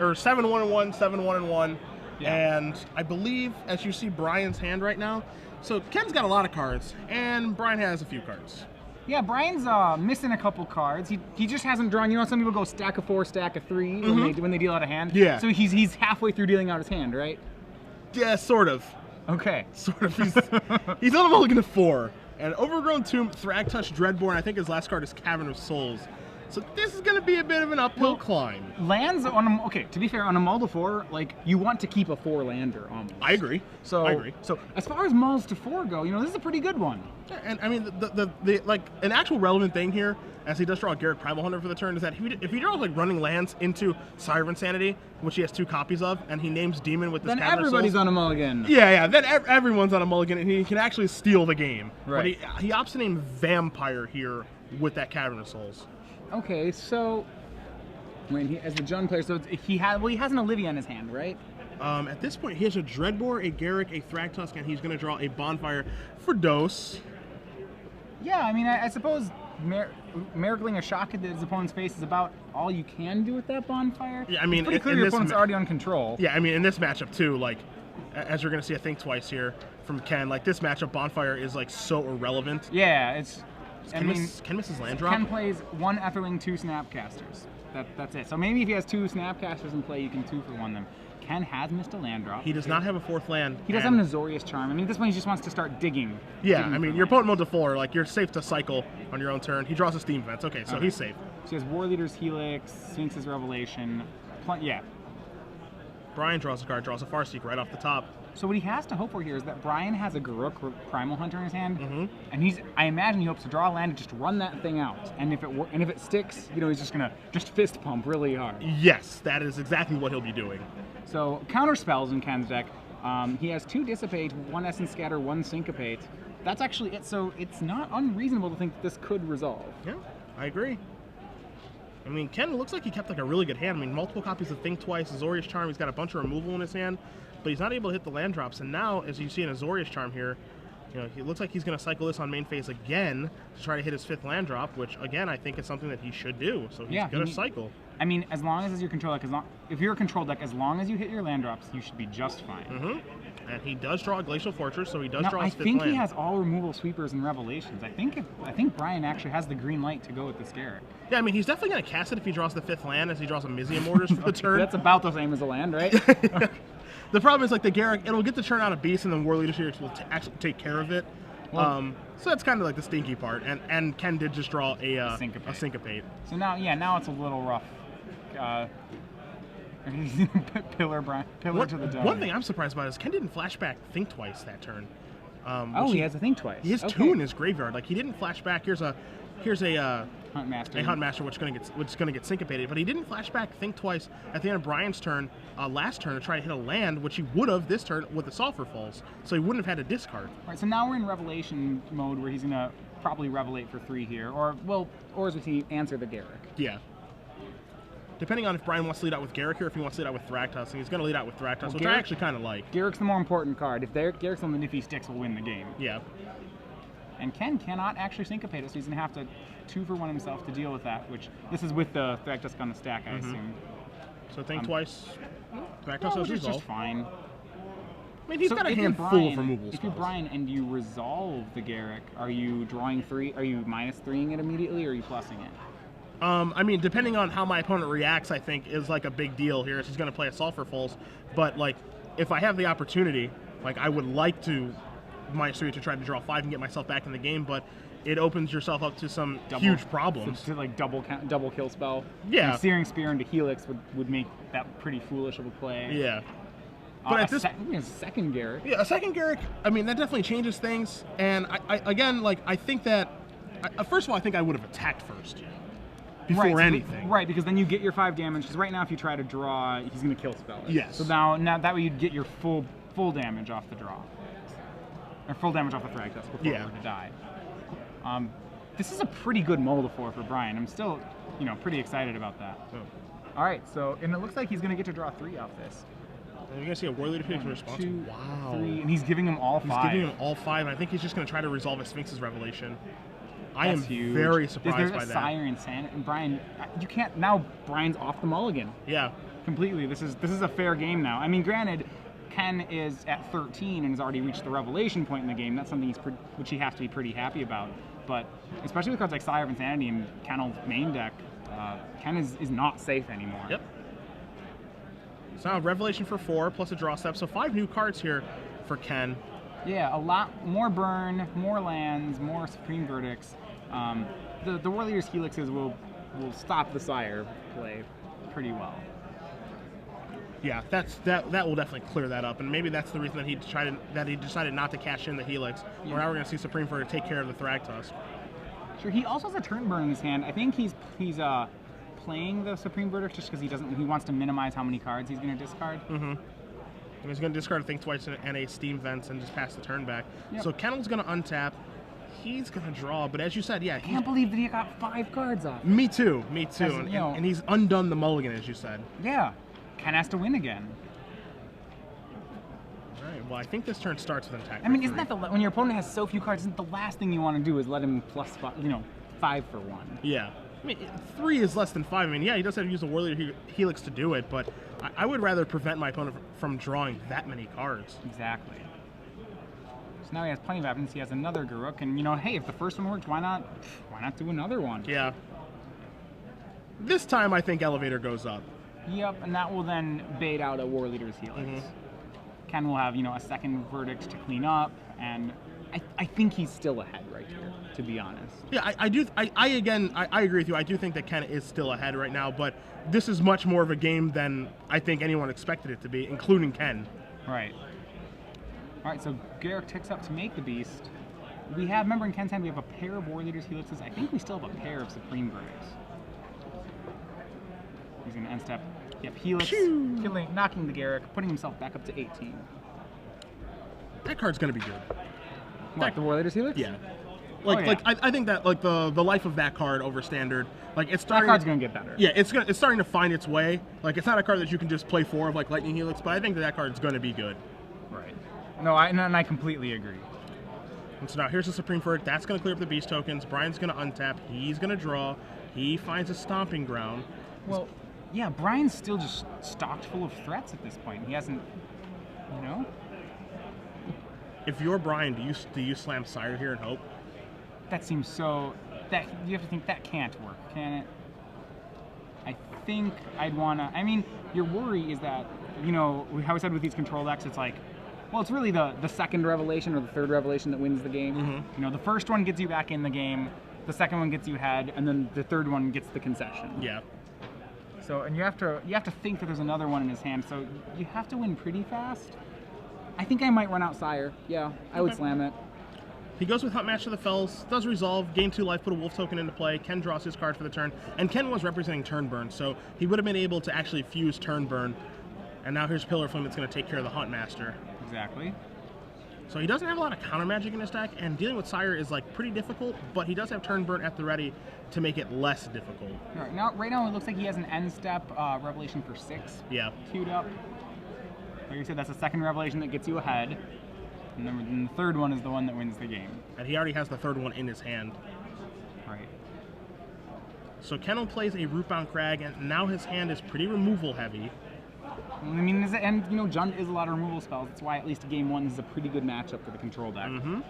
or 7-1-1, 7-1-1. Yeah. And I believe, as you see Brian's hand right now, so Ken's got a lot of cards, and Brian has a few cards. Yeah, Brian's missing a couple cards. He just hasn't drawn. You know, some people go stack of 4, stack of 3 when they deal out a hand. Yeah. So he's halfway through dealing out his hand, right? Yeah, sort of. Okay. Sort of. He's on a mulligan of 4. And Overgrown Tomb, Thragtusk, Dreadborn. I think his last card is Cavern of Souls. So this is going to be a bit of an uphill climb. Lands on a, okay, to be fair, on a mull to 4, like, you want to keep a 4-lander almost. I agree. So, I agree. So as far as mulls to 4 go, you know, this is a pretty good one. Yeah, and I mean, the like an actual relevant thing here, as he does draw a Garruk Primal Hunter for the turn, is that if he draws like running lands into Sire of Insanity, which he has 2 copies of, and he names Demon with this Then Cavern of everybody's Souls, on a mulligan. Yeah, then everyone's on a mulligan, and he can actually steal the game. Right. But he opts to name Vampire here with that Cavern of Souls. Okay, so when he as the Jund player, so he has an Olivia in his hand, right? At this point, he has a Dreadbore, a Garruk, a Thragtusk, and he's going to draw a Bonfire for Dose. Yeah, I mean, I suppose miracling a shock into his opponent's face is about all you can do with that bonfire. Yeah, I mean, it's pretty clear your opponent's already on control. Yeah, I mean, in this matchup too, like, as you're going to see, I think twice here from Ken, like this matchup, Bonfire is like so irrelevant. Yeah, it's. Ken misses land drop. Ken plays 1 Etherling, 2 Snapcasters. That's it. So maybe if he has 2 Snapcasters in play, you can 2-for-1 them. Ken has missed a land drop. He does not have a 4th land. He does have an Azorius Charm. I mean, at this point, he just wants to start digging. Yeah, I mean, your opponent moved to 4, like, you're safe to cycle on your own turn. He draws a Steam Vents. Okay, so he's safe. So he has War Leader's Helix, Sphinx's Revelation. Yeah. Brian draws a card, draws a Farseek right off the top. So what he has to hope for here is that Brian has a Garruk Primal Hunter in his hand, and I imagine he hopes to draw a land and just run that thing out. And if it sticks, you know, he's just gonna fist pump really hard. Yes, that is exactly what he'll be doing. So counter spells in Ken's deck. He has 2 Dissipate, 1 Essence Scatter, 1 Syncopate. That's actually it. So it's not unreasonable to think that this could resolve. Yeah, I agree. I mean, Ken looks like he kept like a really good hand. I mean, multiple copies of Think Twice, Azorius Charm. He's got a bunch of removal in his hand, but he's not able to hit the land drops. And now, as you see in Azorius Charm here, you know, he looks like he's going to cycle this on main phase again to try to hit his 5th land drop, which again I think is something that he should do. So he's going to cycle. I mean, as long as your control deck, if you're a control deck, as long as you hit your land drops, you should be just fine. And he does draw a Glacial Fortress, so he does draw his 5th land. I think he has all removal sweepers and revelations. I think Brian actually has the green light to go with this Garruk. Yeah, I mean, he's definitely going to cast it if he draws the 5th land, as he draws a Mizium Orders for the turn. That's about the same as a land, right? The problem is, like, the Garruk, it'll get to turn out a beast, and then War Leader's Helix will actually take care of it. So that's kind of like the stinky part. And Ken did just draw a Syncopate. So now it's a little rough. Pillar to the dome. One thing I'm surprised about is Ken didn't flashback Think Twice that turn. He has a Think Twice. He has 2 in his graveyard. Like, he didn't flashback. Here's a Hunt Master. A Hunt Master, which is going to get syncopated. But he didn't flashback Think Twice at the end of Brian's turn, last turn, to try to hit a land, which he would have this turn with the Sulfur Falls. So he wouldn't have had to discard. Right. So now we're in Revelation mode, where he's going to probably Revelate for 3 here, or as we see, answer the Garruk. Yeah. Depending on if Brian wants to lead out with Garruk or if he wants to lead out with Thragtusk, and he's going to lead out with Thragtusk, which I actually kind of like. Garruk's the more important card. If Garruk's on the Nifty Sticks, will win the game. Yeah. And Ken cannot actually syncopate it, so he's going to have to 2-for-1 himself to deal with that, which this is with the Thragtusk on the stack, I assume. So Think Twice, Thragtusk which is just fine. I mean, he's got a handful of removal spells. If you're Brian and you resolve the Garruk, are you drawing 3? Are you -3ing it immediately, or are you plussing it? I mean, depending on how my opponent reacts, I think is like a big deal here. He's going to play a Sulfur Falls, but like, if I have the opportunity, like, I would like to -3 to try to draw 5 and get myself back in the game, but it opens yourself up to some huge problems. To like double kill spell. Yeah. And Searing Spear into Helix would make that pretty foolish of a play. Yeah. But at this a second Garruk. Yeah, a second Garruk. I mean, that definitely changes things. And I again, like, I think that first of all, I think I would have attacked first before anything. Right, because then you get your 5 damage. Because right now, if you try to draw, he's going to kill spell it. Yes. So now that way you'd get your full damage off the draw, or full damage off the Thragtusk before it were to die. This is a pretty good mull to 4 for Brian. I'm still, pretty excited about that. Oh. All right, so and it looks like he's going to get to draw 3 off this. And you're going to see a War Leader Phoenix response. 2, wow. 3, and he's giving him all 5. He's giving him all 5, and I think he's just going to try to resolve his Sphinx's Revelation. I am huge. very surprised by that. There's a Sire and Sand, and Brian, you can't, now Brian's off the mulligan. Yeah. completely. This is a fair game now. I mean, granted, Ken is at 13 and has already reached the revelation point in the game. That's something which he has to be pretty happy about. But especially with cards like Sire of Insanity and Kennel's main deck, Ken is not safe anymore. Yep. So now Revelation for 4 plus a draw step. So 5 new cards here for Ken. Yeah, a lot more burn, more lands, more Supreme Verdicts. The War Leader's Helixes will stop the Sire play pretty well. Yeah, that will definitely clear that up, and maybe that's the reason that he decided not to cash in the Helix. Yeah. Now we're going to see Supreme Verdict take care of the Thragtusk. Sure, he also has a turn burn in his hand. I think he's playing the Supreme Verdict just because he wants to minimize how many cards he's going to discard. Mm-hmm. And he's going to discard a Think Twice and a Steam Vents and just pass the turn back. Yep. So Kennel's going to untap. He's going to draw, but as you said, yeah. I can't believe that he got 5 cards off. Me too. And he's undone the mulligan, as you said. Yeah. Ken has to win again. All right. Well, I think this turn starts with attack. I mean, isn't that when your opponent has so few cards? Isn't the last thing you want to do is let him plus 5 for 1? Yeah. I mean, 3 is less than 5. I mean, yeah, he does have to use a War Leader Helix to do it, but I would rather prevent my opponent from drawing that many cards. Exactly. So now he has plenty of evidence. He has another Garruk, and hey, if the first one worked, why not do another one? Yeah. This time, I think Elevator goes up. Yep, and that will then bait out a War Leader's Helix. Mm-hmm. Ken will have, a second Verdict to clean up, and I think he's still ahead right here, to be honest. Yeah, I agree with you. I do think that Ken is still ahead right now, but this is much more of a game than I think anyone expected it to be, including Ken. Right. All right, so Garruk ticks up to make the Beast. Remember in Ken's hand, we have a pair of War Leader's Helixes. I think we still have a pair of Supreme Verdicts. He's going to end step. Yep, Helix, knocking the Garruk, putting himself back up to 18. That card's going to be good. What, the War Leader's Helix? Yeah. I think that the life of that card over standard, it's starting. That card's going to get better. Yeah, it's starting to find its way. It's not a card that you can just play 4 of like Lightning Helix, but I think that card's going to be good. Right. No, I completely agree. And so now here's the Supreme Verdict. That's going to clear up the Beast tokens. Brian's going to untap. He's going to draw. He finds a Stomping Ground. Well, yeah, Brian's still just stocked full of threats at this point. He hasn't, If you're Brian, do you slam Sire here and hope? That seems so. That you have to think that can't work, can it? I think I'd wanna. I mean, your worry is that how we said with these control decks, it's like, well, it's really the second revelation or the third revelation that wins the game. Mm-hmm. The first one gets you back in the game, the second one gets you ahead, and then the third one gets the concession. Yeah. So, and you have to think that there's another one in his hand. So you have to win pretty fast. I think I might run out Sire. Yeah, I would slam it. He goes with Hunt Match to the Fells, does resolve, gain 2 life, put a Wolf token into play. Ken draws his card for the turn, and Ken was representing turn burn, so he would have been able to actually fuse turn burn. And now here's Pillar Flame that's going to take care of the Hunt Master. Exactly. So he doesn't have a lot of counter magic in his deck, and dealing with Sire is pretty difficult, but he does have turn burn at the ready to make it less difficult. Right now it looks like he has an end step revelation for 6 queued up. Like I said, that's the second revelation that gets you ahead, and then the third one is the one that wins the game. And he already has the third one in his hand. Right. So Kennel plays a Rootbound Crag, and now his hand is pretty removal heavy. I mean, Jund is a lot of removal spells. That's why at least game 1 is a pretty good matchup for the control deck. Mm-hmm.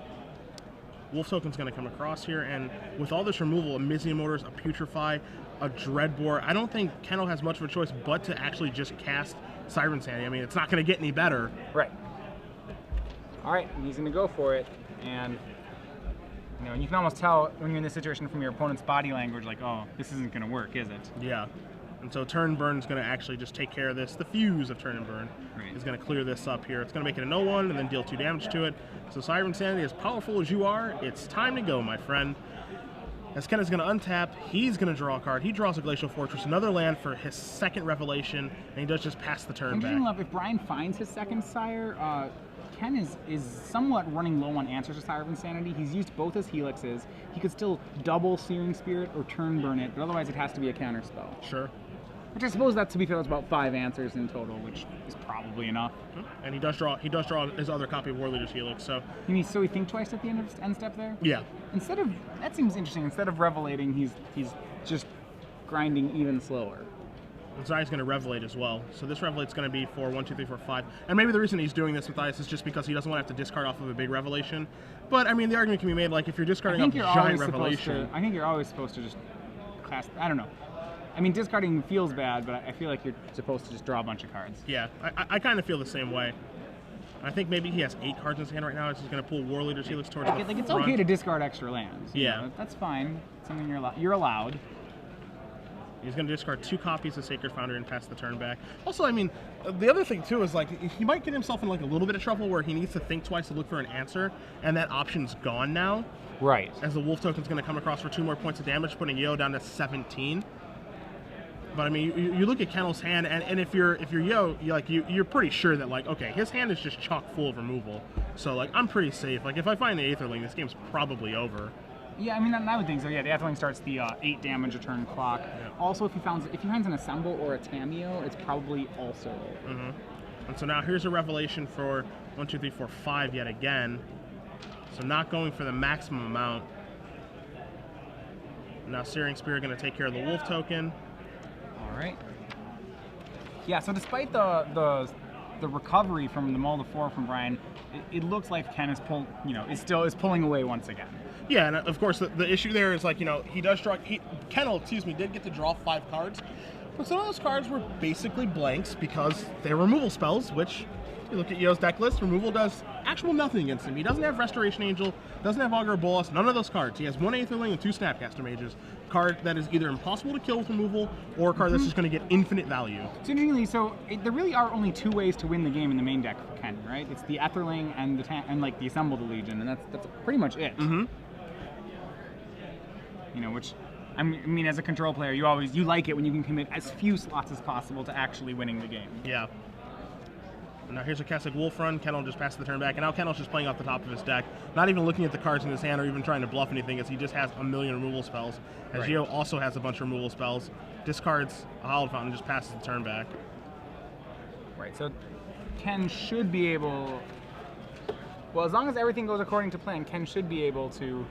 Wolf token's going to come across here, and with all this removal, a Mizium Mortars, a Putrefy, a Dreadbore, I don't think Kennel has much of a choice but to actually just cast Siren Sandy. I mean, it's not going to get any better. Right. All right, he's going to go for it, and you can almost tell when you're in this situation from your opponent's body language, oh, this isn't going to work, is it? Yeah. And so Turn Burn is going to actually just take care of this. The fuse of Turn and Burn is going to clear this up here. It's going to make it a 0-1 and then deal 2 damage to it. So Siren Sanity, as powerful as you are, it's time to go, my friend. As Ken is going to untap, he's going to draw a card. He draws a Glacial Fortress, another land for his second revelation, and he does just pass the turn back. If Brian finds his second Sire, Ken is somewhat running low on answers to Sire of Insanity. He's used both his Helixes. He could still double Searing Spirit or turn burn it, but otherwise it has to be a counter spell. Sure. Which I suppose that, to be fair, is about 5 answers in total, which is probably enough. And he does draw his other copy of War Leader's Helix. So he think twice at the end step there? Yeah. That seems interesting. Instead of revelating, he's just grinding even slower. Zai's going to Revelate as well. So this Revelate's going to be for 1, 2, 3, 4, 5. And maybe the reason he's doing this with Ice is just because he doesn't want to have to discard off of a big Revelation. But, I mean, the argument can be made, like, if you're discarding off a giant Revelation... I think you're always supposed to just class... I don't know. I mean, discarding feels bad, but I feel like you're supposed to just draw a bunch of cards. Yeah, I kind of feel the same way. I think maybe he has 8 cards in his hand right now. He's going to pull War Leader's Helix towards the Like, it's front. okay to discard extra lands. Yeah. You know, that's fine. It's something you're allowed. He's going to discard 2 copies of Sacred Foundry and pass the turn back. Also, I mean, the other thing, too, is, like, he might get himself in, like, a little bit of trouble where he needs to think twice to look for an answer, and that option's gone now. Right. As the Wolf token's going to come across for 2 more points of damage, putting Yeoh down to 17. But, I mean, you look at Kennel's hand, and if you're Yeoh, you're pretty sure that, like, okay, his hand is just chock full of removal. So, like, I'm pretty safe. Like, if I find the Aetherling, this game's probably over. Yeah, I mean, I would think so. Yeah, the Aetherling starts the 8 damage a turn clock. Yeah. Also, if he finds an Assemble or a Tamiyo, it's probably also over. Mm-hmm. And so now here's a Revelation for 1, 2, 3, 4, 5 yet again. So not going for the maximum amount. Now Searing Spear going to take care of the Wolf token. All right. Yeah. So despite the recovery from the Mull to 4 from Brian, it looks like Ken is is pulling away once again. Yeah, and of course the issue there is, like, he does draw. Kennel, did get to draw 5 cards, but some of those cards were basically blanks because they're removal spells. Which, you look at Yeoh's deck list, removal does actual nothing against him. He doesn't have Restoration Angel, doesn't have Augur Bolas, none of those cards. He has 1 Aetherling and 2 Snapcaster Mages. Card that is either impossible to kill with removal or a card that's just going to get infinite value. So interestingly, there really are only 2 ways to win the game in the main deck for Ken, right? It's the Aetherling and the Assemble the Legion, and that's pretty much it. Mm-hmm. Which, I mean, as a control player, you like it when you can commit as few slots as possible to actually winning the game. Yeah. Now here's a Kessig Wolf run. Kennel just passes the turn back, and now Kennel's just playing off the top of his deck, not even looking at the cards in his hand or even trying to bluff anything, as he just has a million removal spells. As right. Yeoh also has a bunch of removal spells, discards a Hallowed Fountain, and just passes the turn back. Right. So Ken should be able. Well, as long as everything goes according to plan, Ken should be able to.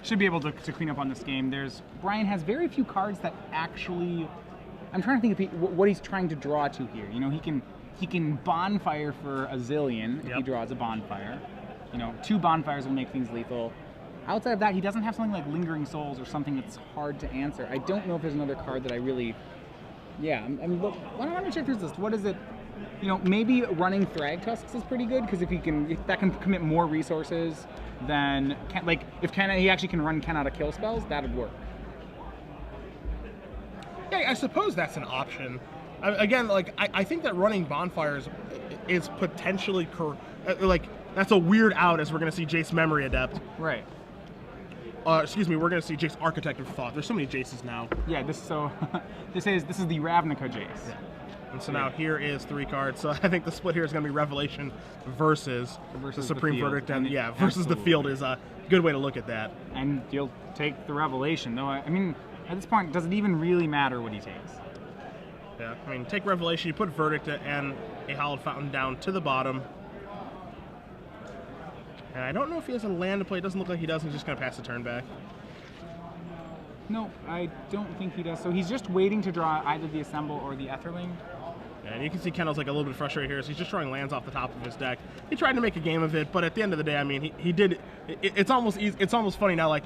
To clean up on this game. Brian has very few cards that actually. I'm trying to think of what he's trying to draw to here. He can bonfire for a zillion if he draws a bonfire. 2 bonfires will make things lethal. Outside of that, he doesn't have something like Lingering Souls or something that's hard to answer. I don't know if there's another card that I really. Yeah, look, why don't I check this list? What is it? Maybe running Thrag Tusks is pretty good because if that can commit more resources than if he actually can run Ken out of kill spells, that'd work. Yeah, I suppose that's an option. Again, I think that running bonfires is potentially that's a weird out, as we're going to see Jace Memory Adept. Right. Excuse me, we're going to see Jace Architect of Thought. There's so many Jaces now. Yeah, this is the Ravnica Jace. Yeah. And so now here is 3 cards. So I think the split here is going to be Revelation versus the Supreme Verdict, and versus the field is a good way to look at that. And you'll take the Revelation, though. I mean, at this point, does it even really matter what he takes? Yeah, I mean, take Revelation, you put Verdict and a Hallowed Fountain down to the bottom. And I don't know if he has a land to play. It doesn't look like he does. He's just going to pass the turn back. No, I don't think he does. So he's just waiting to draw either the Assemble or the Aetherling. Yeah, and you can see Kennel's a little bit frustrated here. So he's just drawing lands off the top of his deck. He tried to make a game of it, but at the end of the day, I mean, he did. It's almost funny now. Like,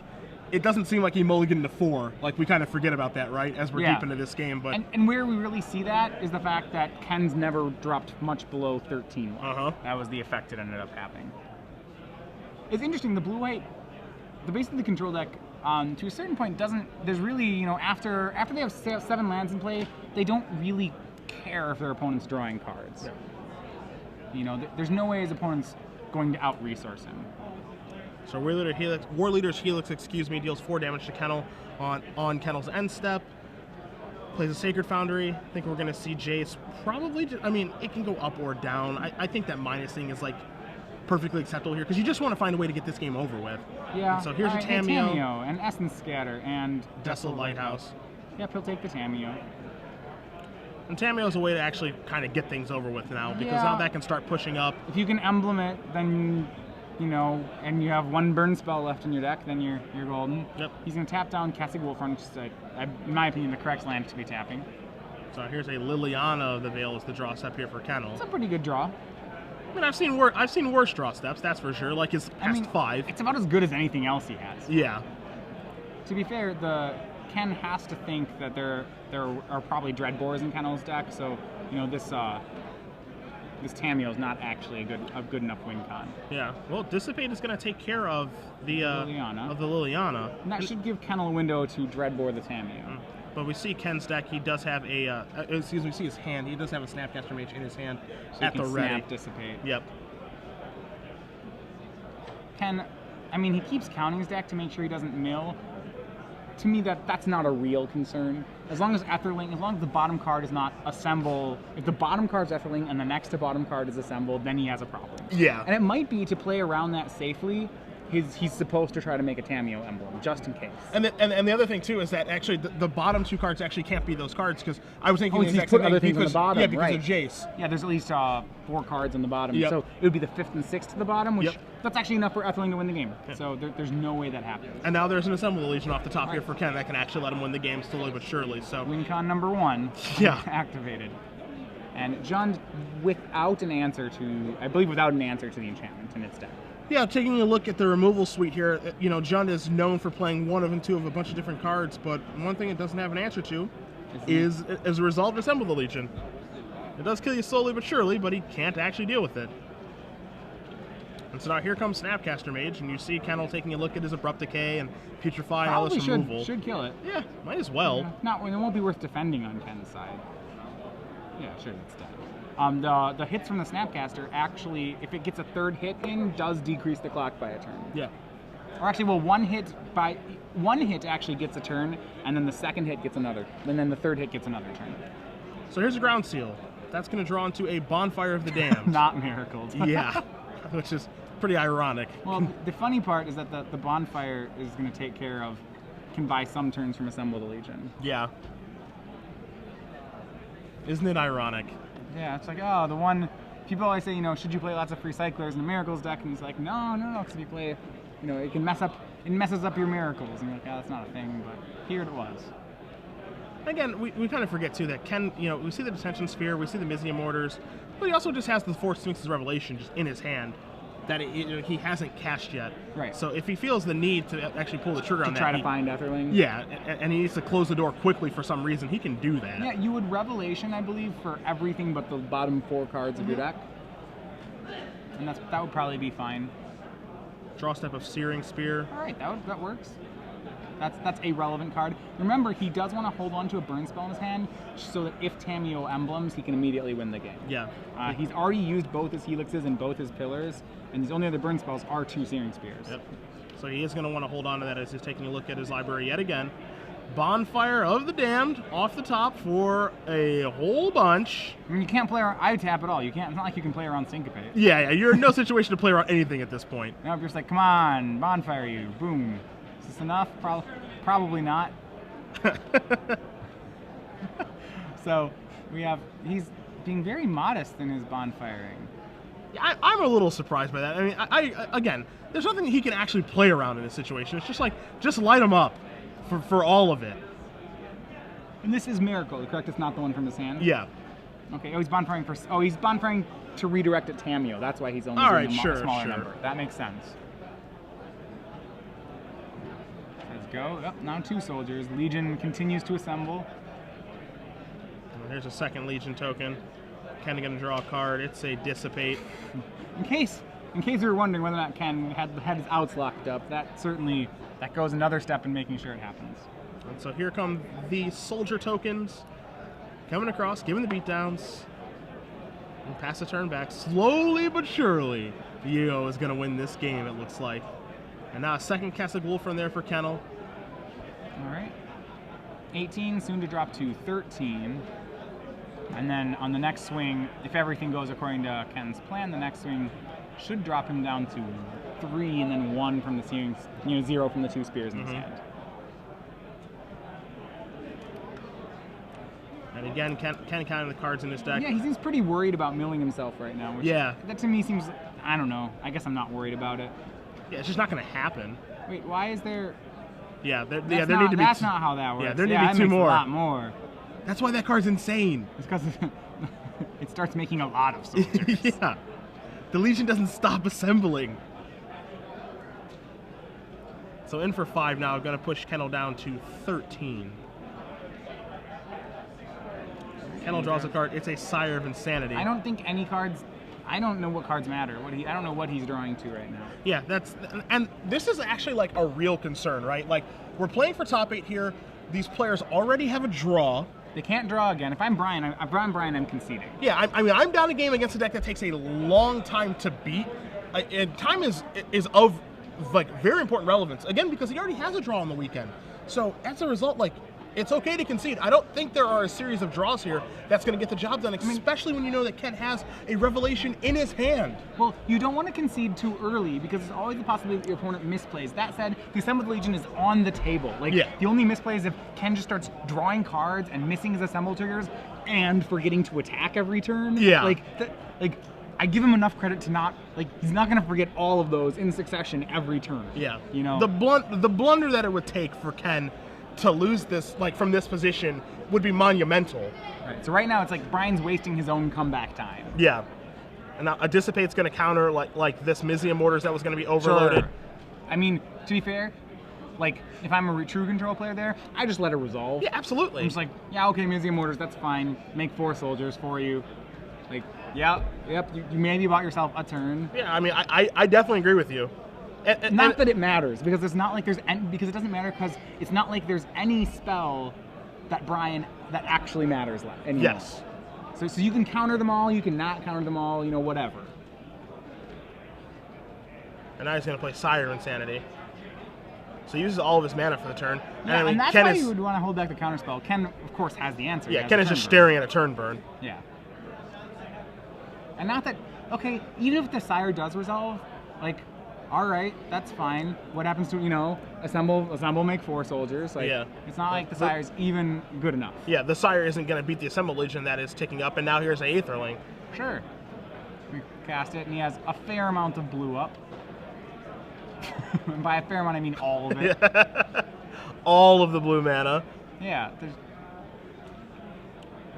it doesn't seem like he mulliganed to 4. Like, we kind of forget about that, right? As we're deep into this game. But and where we really see that is the fact that Ken's never dropped much below 13. That was the effect that ended up happening. It's interesting. The blue-white, the base of the control deck, to a certain point, there's really, after they have 7 lands in play, they don't really care if their opponent's drawing cards. Yeah. There's no way his opponent's going to out-resource him. So War Leader's Helix, deals 4 damage to Kennel on Kennel's end step. Plays a Sacred Foundry. I think we're going to see Jace probably. It can go up or down. I think that minusing is perfectly acceptable here because you just want to find a way to get this game over with. Yeah. And so here's a Tamiyo. And Essence Scatter and Desolate Lighthouse. Yep, he'll take the Tamiyo. And Tamiyo is a way to actually kind of get things over with now because now that can start pushing up. If you can emblem it, then you know, and you have one burn spell left in your deck, then you're golden. Yep. He's going to tap down Cassie Wolfrun, which is, in my opinion, the correct land to be tapping. So here's a Liliana of the Veil as the draw step here for Kennel. It's a pretty good draw. I mean, I've seen worse draw steps, that's for sure. Like his past 5. It's about as good as anything else he has. Yeah. To be fair, Ken has to think that there are probably Dreadbores in Kennel's deck, so you know this Tamiyo is not actually a good enough win con. Yeah. Well, Dissipate is going to take care of the Liliana. And that should give Kennel a window to Dreadbore the Tamiyo. But we see Ken's deck. He does have a. We see his hand. He does have a Snapcaster Mage in his hand so at the ready. Snap, Dissipate. Yep. Ken, I mean, he keeps counting his deck to make sure he doesn't mill. To me, that's not a real concern. As long as the bottom card is not assemble. If the bottom card is Etherling and the next to bottom card is assembled, then he has a problem. Yeah. And it might be to play around that safely. He's supposed to try to make a Tamiyo emblem, just in case. And the other thing, too, is that actually the bottom 2 cards actually can't be those cards, because I was thinking he's put other things on the bottom. Yeah, because right. of Jace. Yeah, there's at least 4 cards on the bottom. Yep. So it would be the 5th and 6th to the bottom, which Yep. that's actually enough for Etherling to win the game. Yep. So there's no way that happens. And now there's an Assemble Legion off the top here for Ken that can actually let him win the game slowly but surely. So win con number 1 activated. And Jund without an answer to the enchantment in its deck. Yeah, taking a look at the removal suite here, you know, Jund is known for playing 1 of and 2 of a bunch of different cards, but one thing it doesn't have an answer to is, as a result, Assemble the Legion. It does kill you slowly but surely, but he can't actually deal with it. And so now here comes Snapcaster Mage, and you see Kennel taking a look at his Abrupt Decay and Putrefy and all this removal. Should kill it. Yeah, might as well. Yeah, it won't be worth defending on Ken's side. Yeah, sure, it's dead. The hits from the Snapcaster actually, if it gets a 3rd hit in, does decrease the clock by a turn. Yeah. Or actually, well, one hit actually gets a turn, and then the 2nd hit gets another, and then the 3rd hit gets another turn. So here's a Ground Seal. That's going to draw into a Bonfire of the Damned. Not Miracles. Yeah, which is pretty ironic. Well, the funny part is that the Bonfire is going to take care of, can buy some turns from Assemble the Legion. Yeah. Isn't it ironic? Yeah, it's like, oh, the one, people always say, you know, should you play lots of Free Cyclers in a Miracles deck? And he's like, no, because if you play, you know, it messes up your Miracles. And you're like, oh, that's not a thing, but here it was. Again, we kind of forget, too, that Ken, you know, we see the Detention Sphere, we see the Mizium Orders, but he also just has the Force Sphinx's Revelation just in his hand that he hasn't cast yet. Right. So if he feels the need to actually pull the trigger on that, to try to find Etherling. Yeah, and he needs to close the door quickly for some reason, he can do that. Yeah, you would Revelation, I believe, for everything but the bottom 4 cards of your deck. And that would probably be fine. Draw step of Searing Spear. All right, that works. That's a relevant card. Remember, he does want to hold on to a burn spell in his hand so that if Tamiyo emblems, he can immediately win the game. Yeah. He's already used both his Helixes and both his Pillars, and his only other burn spells are 2 Searing Spears. Yep. So he is going to want to hold on to that as he's taking a look at his library yet again. Bonfire of the Damned off the top for a whole bunch. I mean, you can't play around ITAP at all. You can't. It's not like you can play around Syncopate. Yeah, you're in no situation to play around anything at this point. Now you're just like, come on, Bonfire you, boom. Is this enough? Probably not. So he's being very modest in his bonfiring. I'm a little surprised by that. I mean, again, there's nothing he can actually play around in this situation. It's just like, just light him up for all of it. And this is Miracle, correct? It's not the one from his hand? Yeah. Okay, he's bonfiring to redirect at Tamiyo. That's why he's only doing a smaller number. That makes sense. Let's go. Yep, now 2 soldiers. Legion continues to assemble. And here's a 2nd Legion token. Ken going to draw a card. It's a Dissipate. In case you were wondering whether or not Ken had his outs locked up, that goes another step in making sure it happens. And so here come the soldier tokens coming across, giving the beatdowns, and pass the turn back. Slowly but surely, Yeoh is going to win this game, it looks like. And now a 2nd Castle Wolfrun there for Kennel. All right. 18, soon to drop to 13. And then on the next swing, if everything goes according to Ken's plan, the next swing should drop him down to 3 and then 1 from the searing, 0 from the 2 spears in his hand. And again, Ken counting the cards in his deck. Yeah, he seems pretty worried about milling himself right now. Which yeah. That to me seems I don't know. I guess I'm not worried about it. Yeah, it's just not going to happen. Wait, why is there... Yeah, there That's need to be... That's not how that works. Yeah, there need to be that 2 makes more. a lot more. That's why that card's insane. It's because it starts making a lot of soldiers. Yeah. The Legion doesn't stop assembling. So in for 5 now. I'm going to push Kennel down to 13. Kennel draws a card. It's a Sire of Insanity. I don't think any cards... I don't know what cards matter. I don't know what he's drawing to right now. Yeah, and this is actually like a real concern, right? Like, we're playing for top 8 here. These players already have a draw. They can't draw again. If I'm Brian, I'm conceding. Yeah, I mean, I'm down a game against a deck that takes a long time to beat, and time is of like very important relevance. Again, because he already has a draw on the weekend. So as a result, like, it's okay to concede. I don't think there are a series of draws here that's going to get the job done, especially when you know that Ken has a revelation in his hand. Well, you don't want to concede too early because there's always the possibility that your opponent misplays. That said, the Assembled Legion is on the table. Like, the only misplay is if Ken just starts drawing cards and missing his Assembled triggers and forgetting to attack every turn. Yeah. Like, I give him enough credit to not, like, he's not going to forget all of those in succession every turn. Yeah. You know? The blunder that it would take for Ken to lose this, like, from this position would be monumental. Right. So right now it's like Brian's wasting his own comeback time. Yeah. And now a Dissipate's going to counter like this Mizium Mortars that was going to be overloaded. Sure. I mean, to be fair, like, if I'm a true control player there, I just let it resolve. Yeah, absolutely. I'm just like, yeah, okay, Mizium Mortars, that's fine. Make 4 soldiers for you. Like, yep, you maybe bought yourself a turn. Yeah, I mean, I definitely agree with you. Not that it matters, because it's not like there's because it doesn't matter because it's not like there's any spell that that actually matters anymore. Yes. So you can counter them all, you can not counter them all, you know, whatever. And now he's going to play Sire Insanity. So he uses all of his mana for the turn. Yeah, I mean, and that's Ken why you would want to hold back the counterspell. Ken, of course, has the answer. Yeah, Ken is just staring at a turn burn. Yeah. And not that, okay, even if the Sire does resolve, like, all right, that's fine. What happens to, you know, assemble, make 4 soldiers. Like, yeah. It's not like the Sire's even good enough. Yeah, the Sire isn't going to beat the Assembled Legion that is ticking up, and now here's an Aetherling. Sure. We cast it, and he has a fair amount of blue up. And by a fair amount, I mean all of it. All of the blue mana. Yeah.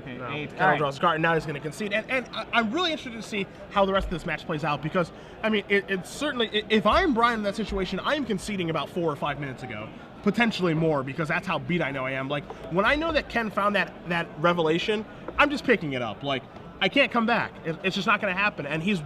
Okay, No. 8. Kennel draws a card, and now he's going to concede. And I'm really interested to see how the rest of this match plays out because, I mean, it's certainly, if I'm Brian in that situation, I am conceding about 4 or 5 minutes ago. Potentially more because that's how beat I know I am. Like, when I know that Ken found that revelation, I'm just picking it up. Like, I can't come back. It's just not going to happen. And he's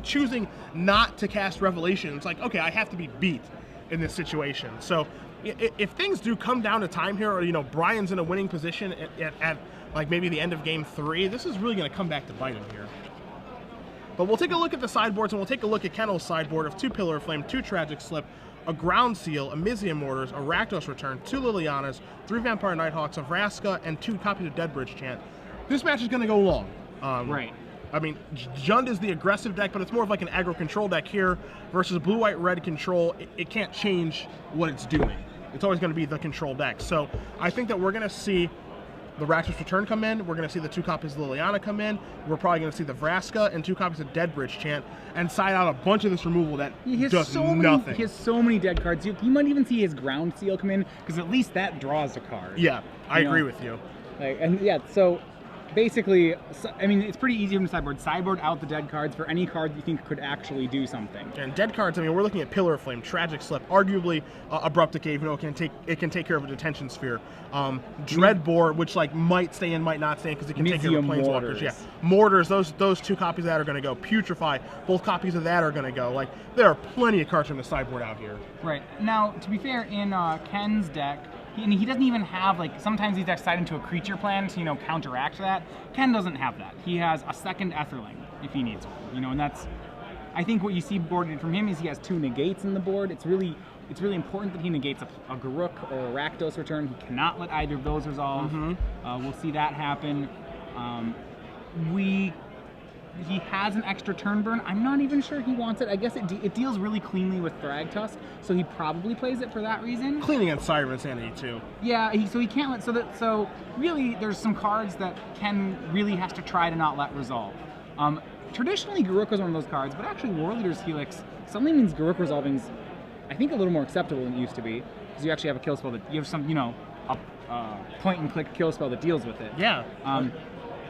choosing not to cast revelation. It's like, okay, I have to be beat in this situation. So if things do come down to time here, or, you know, Brian's in a winning position at like maybe the end of game 3, this is really going to come back to bite him here. But we'll take a look at the sideboards, and we'll take a look at Kennel's sideboard of 2 Pillar of Flame, 2 Tragic Slip, a Ground Seal, a Mizium Mortars, a Rakdos Return, 2 Lilianas, 3 Vampire Nighthawks, a Vraska, and 2 copies of Deadbridge Chant. This match is going to go long. Right. I mean, Jund is the aggressive deck, but it's more of like an aggro control deck here versus blue-white-red control. It can't change what it's doing. It's always going to be the control deck. So I think that we're going to see the Rakdos Return come in. We're going to see the 2 copies of Liliana come in. We're probably going to see the Vraska and 2 copies of Deadbridge Chant and side out a bunch of this removal that does nothing. He has so many dead cards. You might even see his Ground Seal come in because at least that draws a card. Yeah, I agree with you. Like, and yeah, so basically, I mean, it's pretty easy from the sideboard. Sideboard out the dead cards for any card you think could actually do something. And dead cards, I mean, we're looking at Pillar of Flame, Tragic Slip, arguably Abrupt Decay, even though it can take care of a Detention Sphere. Dreadbore, which like might stay in, might not stay in, because it can take care of Planeswalkers. Mortars. Yeah, Mortars, those 2 copies of that are going to go. Putrefy, both copies of that are going to go. Like, there are plenty of cards from the sideboard out here. Right. Now, to be fair, in Ken's deck, he doesn't even have, like, sometimes these decks side into a creature plan to, you know, counteract that. Ken doesn't have that. He has a second Etherling if he needs one, you know, and that's, I think what you see boarded from him is he has 2 negates in the board. It's really important that he negates a Garruk or a Rakdos Return. He cannot let either of those resolve. We'll see that happen. He has an extra turn burn. I'm not even sure he wants it. I guess it deals really cleanly with Thragtusk, so he probably plays it for that reason. Cleaning and Sire Insanity too. Yeah, so he can't let, so really there's some cards that Ken really has to try to not let resolve. traditionally Garruk was one of those cards, but actually War Leader's Helix suddenly means Garruk Resolving's, I think, a little more acceptable than it used to be, because you actually have a kill spell that you have some, you know, a point-and-click kill spell that deals with it. Yeah.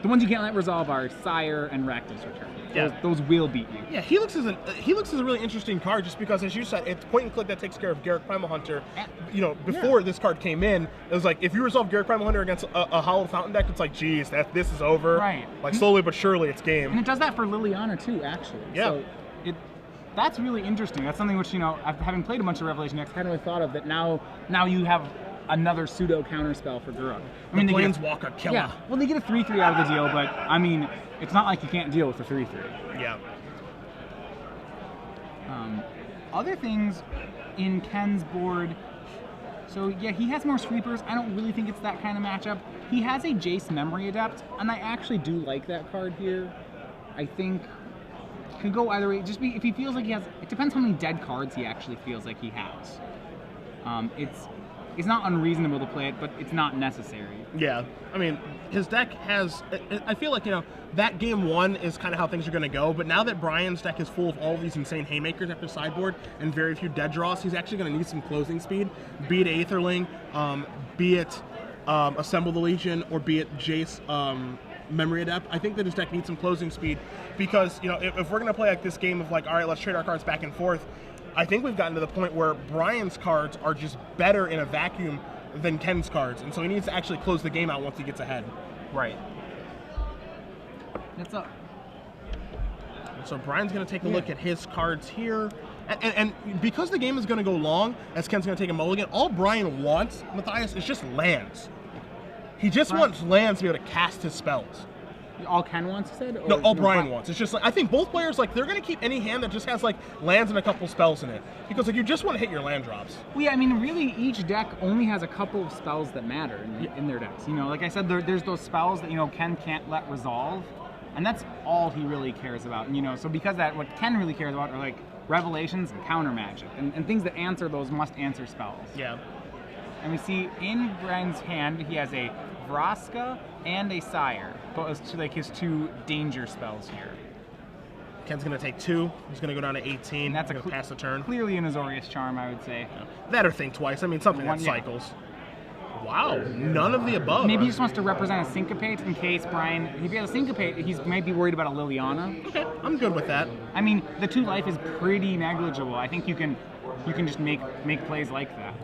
The ones you can't let resolve are Sire and Rakdos Return. Yeah. Those will beat you. Yeah, Helix is a really interesting card just because, as you said, it's point and click that takes care of Garruk Primal Hunter. You know, before this card came in, it was like if you resolve Garruk Primal Hunter against a Hollow Fountain deck, it's like, geez, this is over. Right. Like slowly but surely, it's game. And it does that for Liliana too, actually. Yeah. So that's really interesting. That's something which, you know, having played a bunch of Revelation decks, I hadn't really thought of that. Now you have another pseudo counterspell for Garruk. I mean, the Planeswalker killer. Yeah. Well, they get a 3/3 out of the deal, but I mean, it's not like you can't deal with a 3/3. Yeah. Other things in Ken's board. So yeah, he has more sweepers. I don't really think it's that kind of matchup. He has a Jace Memory Adept, and I actually do like that card here. I think could go either way. Just if he feels like he has. It depends how many dead cards he actually feels like he has. It's not unreasonable to play it, but it's not necessary. Yeah, I mean, his deck has. I feel like, you know, that game one is kind of how things are going to go. But now that Brian's deck is full of all these insane haymakers after sideboard and very few dead draws, he's actually going to need some closing speed. Be it Aetherling, be it Assemble the Legion, or be it Jace Memory Adept. I think that his deck needs some closing speed because, you know, if we're going to play like this game of like, all right, let's trade our cards back and forth. I think we've gotten to the point where Brian's cards are just better in a vacuum than Ken's cards, and so he needs to actually close the game out once he gets ahead. Right. That's up. So Brian's going to take a look at his cards here, and because the game is going to go long, as Ken's going to take a mulligan, all Brian wants, Matthias, is just lands. He just wants lands to be able to cast his spells. All Ken wants, you said? Or no, all Brian wants. It's just like, I think both players, like, they're going to keep any hand that just has like lands and a couple spells in it, because like you just want to hit your land drops. Well, yeah, I mean, really, each deck only has a couple of spells that matter in their decks. You know, like I said, there's those spells that, you know, Ken can't let resolve, and that's all he really cares about. And, you know, so because that, what Ken really cares about are like Revelations and Counter Magic and things that answer those must-answer spells. Yeah. And we see in Brian's hand he has a Vraska and a Sire, but it's like his two danger spells here. Ken's going to take 2. He's going to go down to 18. And that's going to pass the turn. Clearly an Azorius Charm, I would say. Yeah. That or think twice. I mean, something that cycles. Wow, none of the above. Maybe he just wants to represent a Syncopate in case Brian, if he has a Syncopate, he might be worried about a Liliana. Okay, I'm good with that. I mean, the 2 life is pretty negligible. I think you can just make plays like that.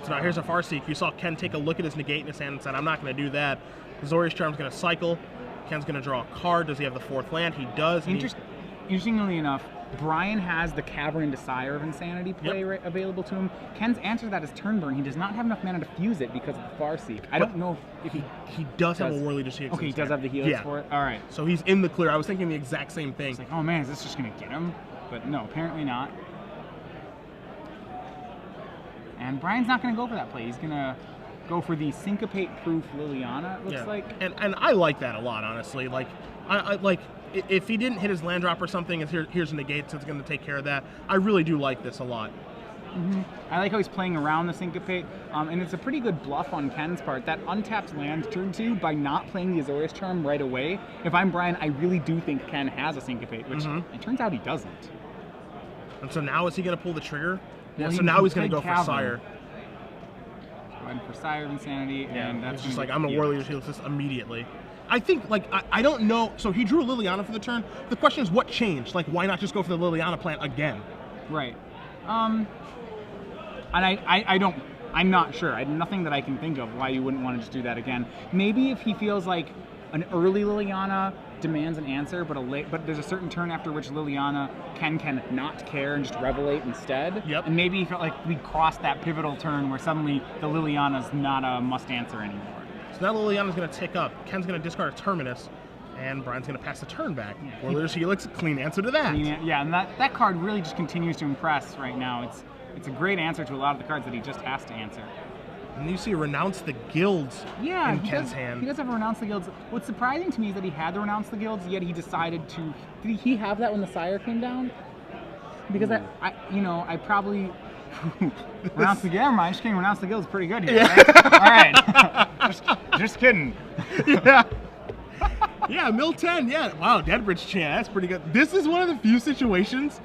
So now here's a Farseek. You saw Ken take a look at his negate in his hand and said, I'm not going to do that. Azorius Charm's going to cycle. Ken's going to draw a card. Does he have the 4th land? He does. Interestingly enough, Brian has the Cavern into Sire of Insanity play available to him. Ken's answer to that is turn burn. He does not have enough mana to fuse it because of the Farseek. I don't know if he does have a War Leader's Helix. Okay, he does have the Helix for it? All right. So he's in the clear. I was thinking the exact same thing. It's like, oh man, is this just going to get him? But no, apparently not. And Brian's not going to go for that play. He's going to go for the Syncopate-proof Liliana, it looks like. And I like that a lot, honestly. Like, I like, if he didn't hit his land drop or something, and here's a negate, so it's going to take care of that. I really do like this a lot. Mm-hmm. I like how he's playing around the Syncopate, and it's a pretty good bluff on Ken's part. That untapped land turn 2 by not playing the Azorius Charm right away. If I'm Brian, I really do think Ken has a Syncopate, which it turns out he doesn't. And so now is he going to pull the trigger? Well, so now he's going to go for Sire. Going for Sire of Insanity, and that's just like, I'm a War Leader's Helix this immediately. I think, like, I don't know. So he drew a Liliana for the turn. The question is, what changed? Like, why not just go for the Liliana plant again? Right. And I'm not sure. I have nothing that I can think of why you wouldn't want to just do that again. Maybe if he feels like an early Liliana demands an answer, but there's a certain turn after which Liliana can not care and just Revelate instead. Yep. And maybe he felt like we crossed that pivotal turn where suddenly the Liliana's not a must answer anymore. So now Liliana's going to tick up. Ken's going to discard a Terminus, and Brian's going to pass the turn back. War Leader's Helix, clean answer to that. Yeah, and that card really just continues to impress right now. It's a great answer to a lot of the cards that he just has to answer. And you see Renounce the Guilds in Ken's hand. He does have Renounce the Guilds. What's surprising to me is that he had to Renounce the Guilds, yet he decided to... Did he have that when the Sire came down? Because I probably... Renounce the Guilds? Never mind, just kidding. Renounce the Guilds is pretty good here, right? All right. just kidding. Yeah. Yeah, mill 10. Yeah, wow, Deadbridge Chant. That's pretty good. This is one of the few situations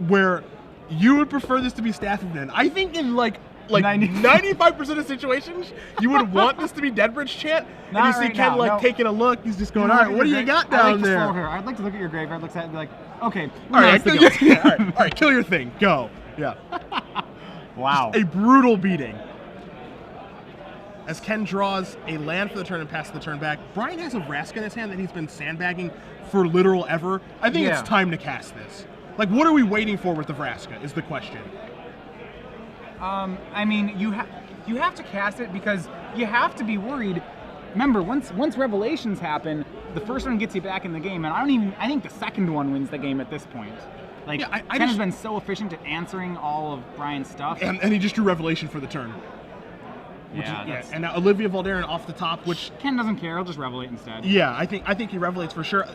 where you would prefer this to be Staffing then. I think in like 95% of situations, you would want this to be Deadbridge Chant. And you see Ken taking a look. He's just going, all right, what do you got down there? I'd like to look at your graveyard, look at it and be like, okay, all right, kill your thing. Go. Yeah. Wow. Just a brutal beating. As Ken draws a land for the turn and passes the turn back, Brian has a Vraska in his hand that he's been sandbagging for literal ever. I think it's time to cast this. Like, what are we waiting for with the Vraska is the question. I mean, you have to cast it because you have to be worried. Remember, once revelations happen, the first one gets you back in the game, and I think the second one wins the game at this point. Like, Ken has been so efficient at answering all of Brian's stuff. And he just drew Revelation for the turn. And now Olivia Valderin off the top, which Ken doesn't care. He'll just Revelate instead. Yeah, I think he Revelates for sure.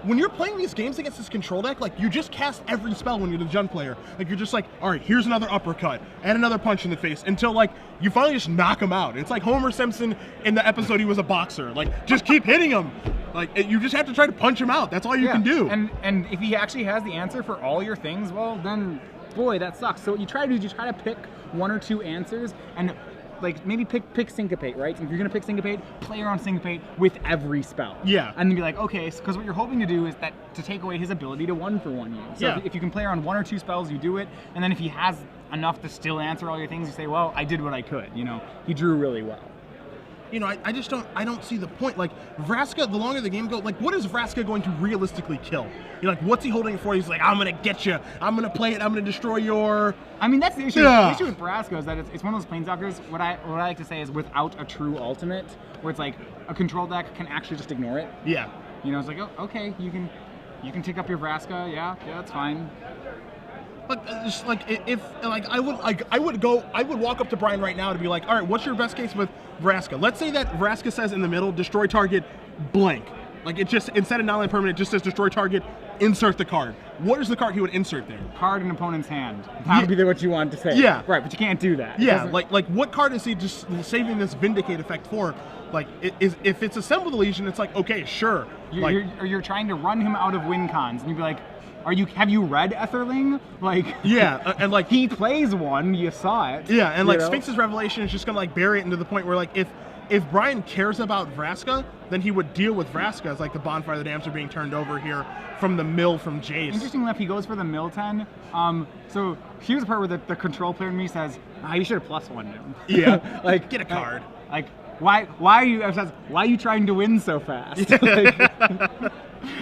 When you're playing these games against this control deck, like, you just cast every spell when you're the Jund player. Like, you're just like, all right, here's another uppercut and another punch in the face until, like, you finally just knock him out. It's like Homer Simpson in the episode he was a boxer. Like, just keep hitting him. Like, you just have to try to punch him out. That's all you can do. And if he actually has the answer for all your things, well, then, boy, that sucks. So what you try to do is you try to pick one or two answers and, like, maybe pick Syncopate, right? So if you're going to pick Syncopate, play around Syncopate with every spell. Yeah. And then be like, okay, because what you're hoping to do is that to take away his ability to 1-for-1 you. So if you can play around one or two spells, you do it. And then if he has enough to still answer all your things, you say, well, I did what I could. You know, he drew really well. You know, I just don't see the point. Like, Vraska, the longer the game goes, like, what is Vraska going to realistically kill? You know, like, what's he holding it for? He's like, I'm going to get you. I'm going to play it. I'm going to destroy your... I mean, that's the issue. The issue with Vraska is that it's one of those planeswalkers, what I like to say is without a true ultimate, where it's like a control deck can actually just ignore it. Yeah. You know, it's like, oh, okay, you can take up your Vraska. Yeah, that's fine. But just like I would walk up to Brian right now to be like, all right, what's your best case with Vraska? Let's say that Vraska says in the middle, destroy target blank. Like, it just, instead of non-land permanent, it just says destroy target, insert the card. What is the card he would insert there? Card in opponent's hand. That would be what you want to say. Yeah. Right, but you can't do that. Yeah, like what card is he just saving this Vindicate effect for? Like, if it's Assemble the Legion, it's like, okay, sure. You're trying to run him out of win cons, and you'd be like, have you read Etherling? Like, yeah, and like he plays one, you saw it. Yeah, and like Sphinx's Revelation is just gonna like bury it into the point where, like, if Brian cares about Vraska, then he would deal with Vraska as like the Bonfire of the Damned are being turned over here from the mill from Jace. Interesting enough, he goes for the mill 10. So here's the part where the control player in me says, you should have +1 him. Yeah, like, get a card. Like why are you trying to win so fast? Like,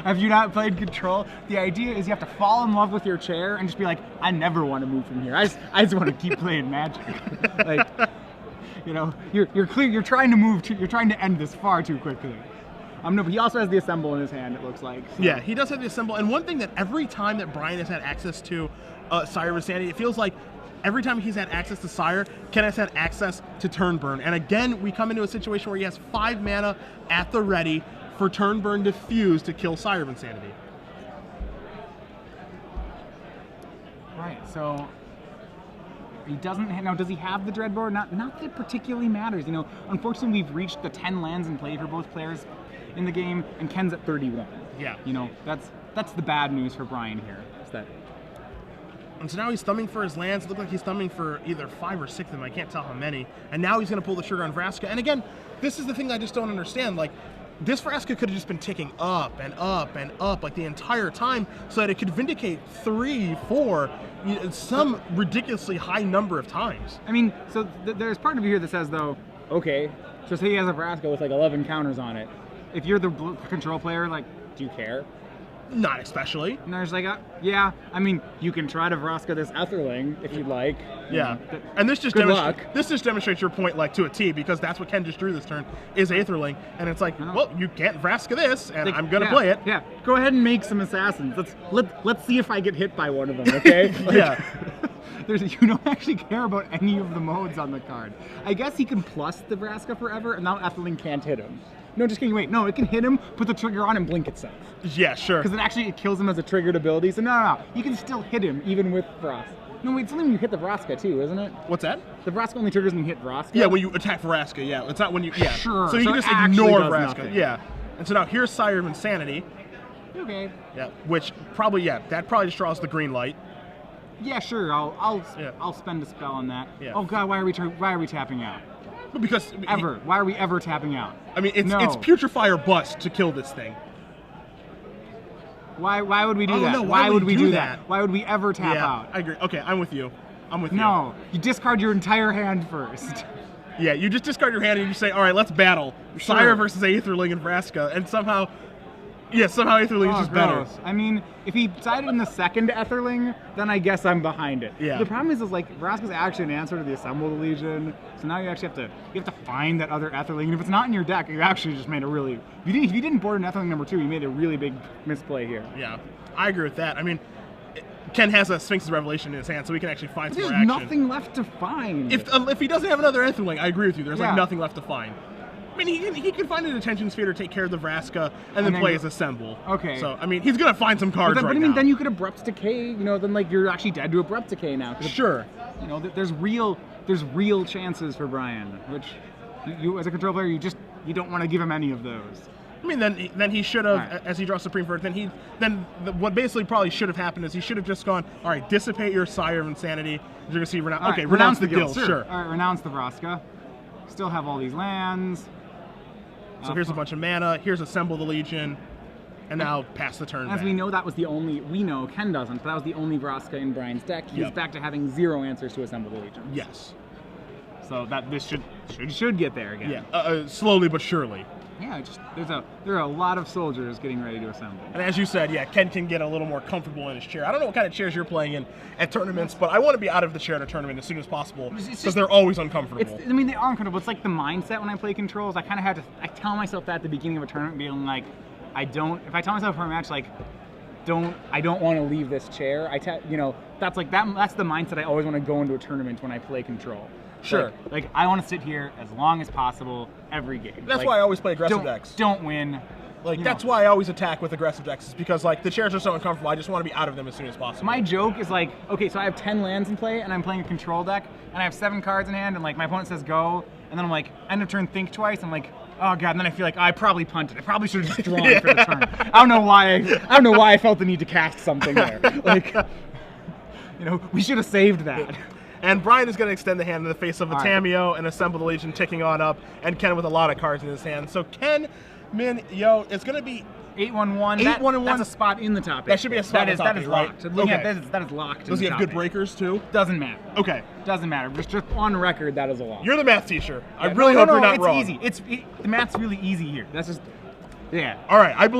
have you not played Control? The idea is you have to fall in love with your chair and just be like, I never want to move from here. I just want to keep playing Magic. Like, you know, you're trying to move. You're trying to end this far too quickly. No, but he also has the Assemble in his hand, it looks like. So. Yeah, he does have the Assemble. And one thing that every time that Brian has had access to Sire of Sanity, it feels like every time he's had access to Sire, Ken has had access to Turn Burn. And again, we come into a situation where he has 5 mana at the ready for Turn Burn Diffuse to kill Sire of Insanity. Right, so he doesn't. Now, does he have the Dreadbore? Not that it particularly matters. You know, unfortunately, we've reached the 10 lands in play for both players in the game, and Ken's at 31. Yeah. You know, that's the bad news for Brian here. Is that. And so now he's thumbing for his lands. It looks like he's thumbing for either 5 or 6 of them. I can't tell how many. And now he's going to pull the trigger on Vraska. And again, this is the thing I just don't understand. Like, this Vraska could have just been ticking up and up and up like the entire time so that it could Vindicate 3, 4, some ridiculously high number of times. I mean, so there's part of you here that says, though, okay, so say he has a Vraska with like 11 counters on it. If you're the control player, like, do you care? Not especially. And there's like, yeah, I mean, you can try to Vraska this Etherling if you'd like. Yeah, and this just demonstrates your point, like, to a T, because that's what Ken just drew this turn, is Aetherling, and it's like, well, you can't Vraska this, and like, I'm gonna play it. Yeah, go ahead and make some assassins. Let's see if I get hit by one of them, okay? Like, yeah. You don't actually care about any of the modes on the card. I guess he can plus the Vraska forever, and now Etherling can't hit him. No, just kidding. Wait, no, it can hit him, put the trigger on, and blink itself. Yeah, sure. Because it kills him as a triggered ability. So no, you can still hit him even with Vraska. No, wait, it's only when you hit the Vraska too, isn't it? What's that? The Vraska only triggers when you hit Vraska. Yeah, when you attack Vraska. Yeah, it's not when you. Yeah. Sure. So you can just ignore Vraska. Yeah. And so now here's Sire of Insanity. Okay. Yeah, which probably, that probably just draws the green light. Yeah, sure. I'll spend a spell on that. Yeah. Oh God, why are we tapping out? But because Why are we ever tapping out? I mean, it's Putrefy or bust to kill this thing. Why would we do that? No, why would we do that? Why would we ever tap out? I agree. Okay, I'm with you. No, you discard your entire hand first. Yeah, you just discard your hand and you say, all right, let's battle. Sure. Sire versus Aetherling and Vraska, and somehow Aetherling is just better. I mean, if he decided in the second Aetherling, then I guess I'm behind it. Yeah. The problem is like Vraska's actually an answer to the Assemble the Legion, so now you actually have to find that other Aetherling. And if it's not in your deck, you actually just made a really if you didn't board an Aetherling number 2, you made a really big misplay here. Yeah, I agree with that. I mean, Ken has a Sphinx's Revelation in his hand, so we can actually find some more There's action. nothing left to find. If he doesn't have another Aetherling, I agree with you. There's like Yeah. nothing left to find. I mean, he could find a Detention Sphere to take care of the Vraska and then play his Assemble. Okay. So, I mean, he's going to find some cards but right I mean, now. then you could Abrupt Decay, then like you're actually dead to Abrupt Decay now. Sure. There's real chances for Brian, which you as a control player, you don't want to give him any of those. I mean, then he should have, Right. as he draws Supreme Verdict, what basically probably should have happened is he should have just gone, all right, dissipate your Sire of Insanity. You're going to see, renounce the guild, sure. All right, renounce the Vraska. Still have all these lands. So here's a bunch of mana, here's Assemble the Legion, and now pass the turn As back. we know, Ken doesn't, but that was the only Vraska in Brian's deck. He's back to having 0 answers to Assemble the Legion. Yes. So this should get there again. Yeah, slowly but surely. Yeah, there are a lot of soldiers getting ready to assemble. And as you said, Ken can get a little more comfortable in his chair. I don't know what kind of chairs you're playing in at tournaments, but I want to be out of the chair at a tournament as soon as possible because they're always uncomfortable. They are uncomfortable. It's like the mindset when I play controls. I kind of I tell myself that at the beginning of a tournament, being like, if I tell myself for a match, like, I don't want to leave this chair. That's like that's the mindset I always want to go into a tournament when I play control. Sure. Like I want to sit here as long as possible every game. That's why I always play aggressive decks. Don't win. That's why I always attack with aggressive decks, is because the chairs are so uncomfortable. I just want to be out of them as soon as possible. My joke is like, okay, so I have 10 lands in play and I'm playing a control deck and I have 7 cards in hand and like my opponent says go and then I'm like, end of turn, think twice. I'm like, oh god, and then I feel like I probably punted. I probably should have just drawn for the turn. I don't know why I felt the need to cast something there. We should have saved that. And Brian is going to extend the hand in the face of a Tamiyo and Assemble the Legion ticking on up, and Ken with a lot of cards in his hand. So Ken, Yeoh, it's going to be 8-1-1. 8-1-1. That's a spot in the top 8. That should be a spot in the top 8, That is right? locked. Looking at this, that is locked. Does he have good breakers too? Doesn't matter. Okay. Doesn't matter. Just on record, that is a lock. You're the math teacher. I really hope you're not wrong. It's easy. The math's really easy here. That's just, All right, I believe.